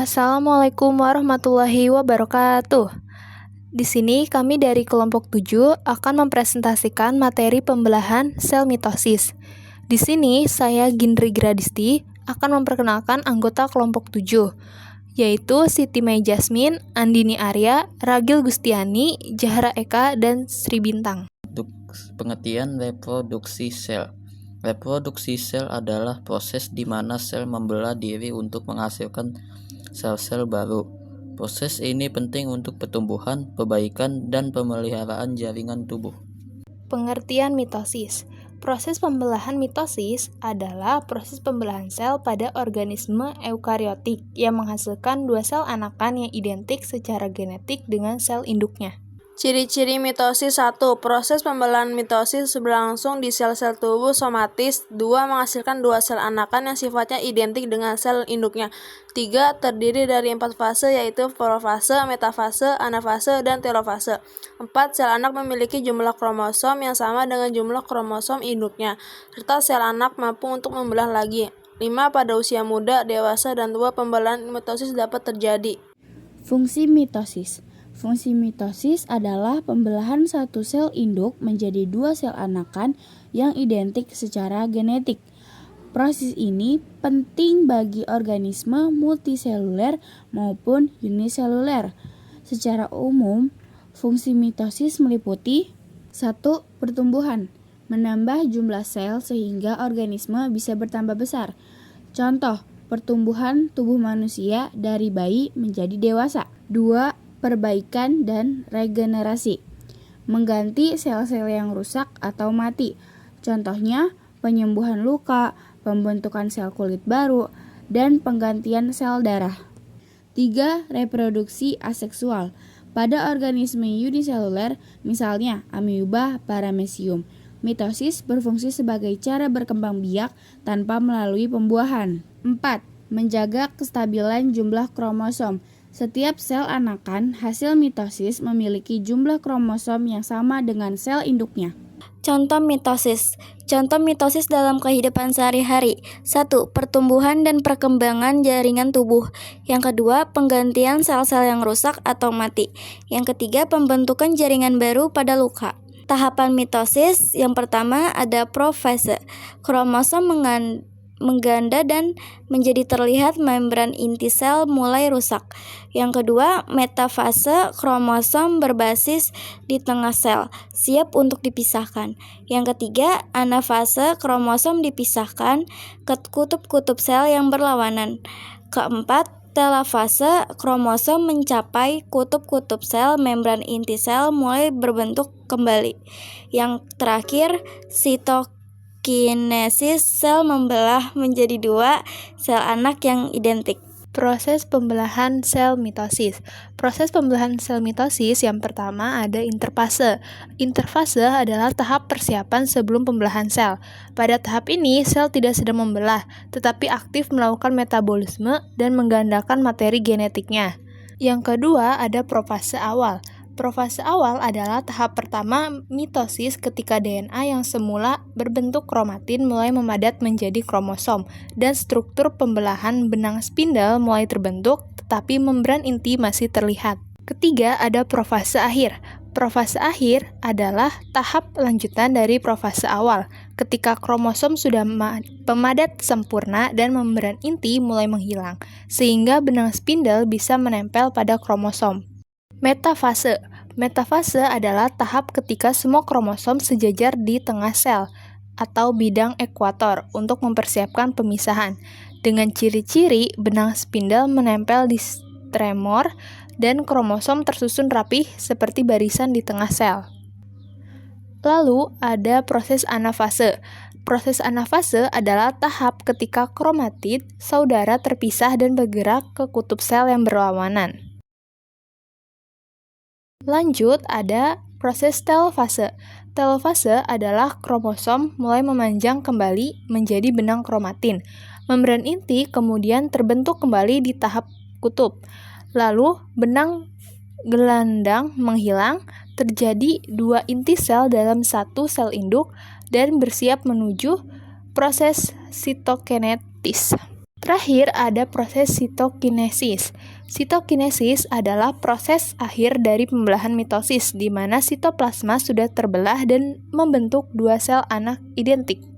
Assalamualaikum warahmatullahi wabarakatuh. Di sini kami dari kelompok 7 akan mempresentasikan materi pembelahan sel mitosis. Di sini saya Gindri Gradisti akan memperkenalkan anggota kelompok 7, yaitu Siti Mei Jasmine, Andini Arya, Ragil Gustiani, Jahra Eka, dan Sri Bintang. Pengertian reproduksi sel. Reproduksi sel adalah proses di mana sel membelah diri untuk menghasilkan sel-sel baru. Proses ini penting untuk pertumbuhan, perbaikan, dan pemeliharaan jaringan tubuh. Pengertian mitosis. Proses pembelahan mitosis adalah proses pembelahan sel pada organisme eukariotik yang menghasilkan dua sel anakan yang identik secara genetik dengan sel induknya. Ciri-ciri mitosis. 1. Proses pembelahan mitosis berlangsung di sel-sel tubuh somatis. 2. Menghasilkan dua sel anakan yang sifatnya identik dengan sel induknya. 3. Terdiri dari 4 fase, yaitu profase, metafase, anafase, dan telofase. 4. Sel anak memiliki jumlah kromosom yang sama dengan jumlah kromosom induknya, serta sel anak mampu untuk membelah lagi. 5. Pada usia muda, dewasa, dan tua, pembelahan mitosis dapat terjadi. Fungsi mitosis. Fungsi mitosis adalah pembelahan satu sel induk menjadi dua sel anakan yang identik secara genetik. Proses ini penting bagi organisme multiseluler maupun uniseluler. Secara umum, fungsi mitosis meliputi 1. Pertumbuhan, menambah jumlah sel sehingga organisme bisa bertambah besar. Contoh, pertumbuhan tubuh manusia dari bayi menjadi dewasa. 2. Perbaikan dan regenerasi, mengganti sel-sel yang rusak atau mati. Contohnya, penyembuhan luka, pembentukan sel kulit baru, dan penggantian sel darah. 3. Reproduksi aseksual. Pada organisme uniseluler, misalnya amoeba, paramecium, mitosis berfungsi sebagai cara berkembang biak tanpa melalui pembuahan. 4. Menjaga kestabilan jumlah kromosom. Setiap sel anakan hasil mitosis memiliki jumlah kromosom yang sama dengan sel induknya. Contoh mitosis. Contoh mitosis dalam kehidupan sehari-hari. 1. Pertumbuhan dan perkembangan jaringan tubuh. Yang kedua, penggantian sel-sel yang rusak atau mati. Yang ketiga, pembentukan jaringan baru pada luka. Tahapan mitosis yang pertama ada profase. Kromosom mengganda dan menjadi terlihat membran inti sel mulai rusak. Yang kedua, metafase, kromosom berbasis di tengah sel, siap untuk dipisahkan. Yang ketiga, anafase, kromosom dipisahkan ke kutub-kutub sel yang berlawanan. Keempat, telofase, kromosom mencapai kutub-kutub sel, membran inti sel mulai berbentuk kembali. Yang terakhir, sitokinesis, sel membelah menjadi dua sel anak yang identik. Proses pembelahan sel mitosis. Proses pembelahan sel mitosis yang pertama ada interfase. Interfase adalah tahap persiapan sebelum pembelahan sel. Pada tahap ini, sel tidak sedang membelah, tetapi aktif melakukan metabolisme dan menggandakan materi genetiknya. Yang kedua ada profase awal. Profase awal adalah tahap pertama mitosis ketika DNA yang semula berbentuk kromatin mulai memadat menjadi kromosom dan struktur pembelahan benang spindle mulai terbentuk tetapi membran inti masih terlihat. Ketiga ada profase akhir. Profase akhir adalah tahap lanjutan dari profase awal ketika kromosom sudah pemadat sempurna dan membran inti mulai menghilang sehingga benang spindle bisa menempel pada kromosom. Metafase. Metafase adalah tahap ketika semua kromosom sejajar di tengah sel atau bidang ekuator untuk mempersiapkan pemisahan. Dengan ciri-ciri benang spindle menempel di tremor dan kromosom tersusun rapih seperti barisan di tengah sel. Lalu ada proses anafase. Proses anafase adalah tahap ketika kromatid saudara terpisah dan bergerak ke kutub sel yang berlawanan. Lanjut ada proses telofase. Telofase adalah kromosom mulai memanjang kembali menjadi benang kromatin. Membran inti kemudian terbentuk kembali di tahap kutub. Lalu benang gelandang menghilang, terjadi dua inti sel dalam satu sel induk dan bersiap menuju proses sitokinetis. Terakhir ada proses sitokinesis. Sitokinesis adalah proses akhir dari pembelahan mitosis di mana sitoplasma sudah terbelah dan membentuk dua sel anak identik.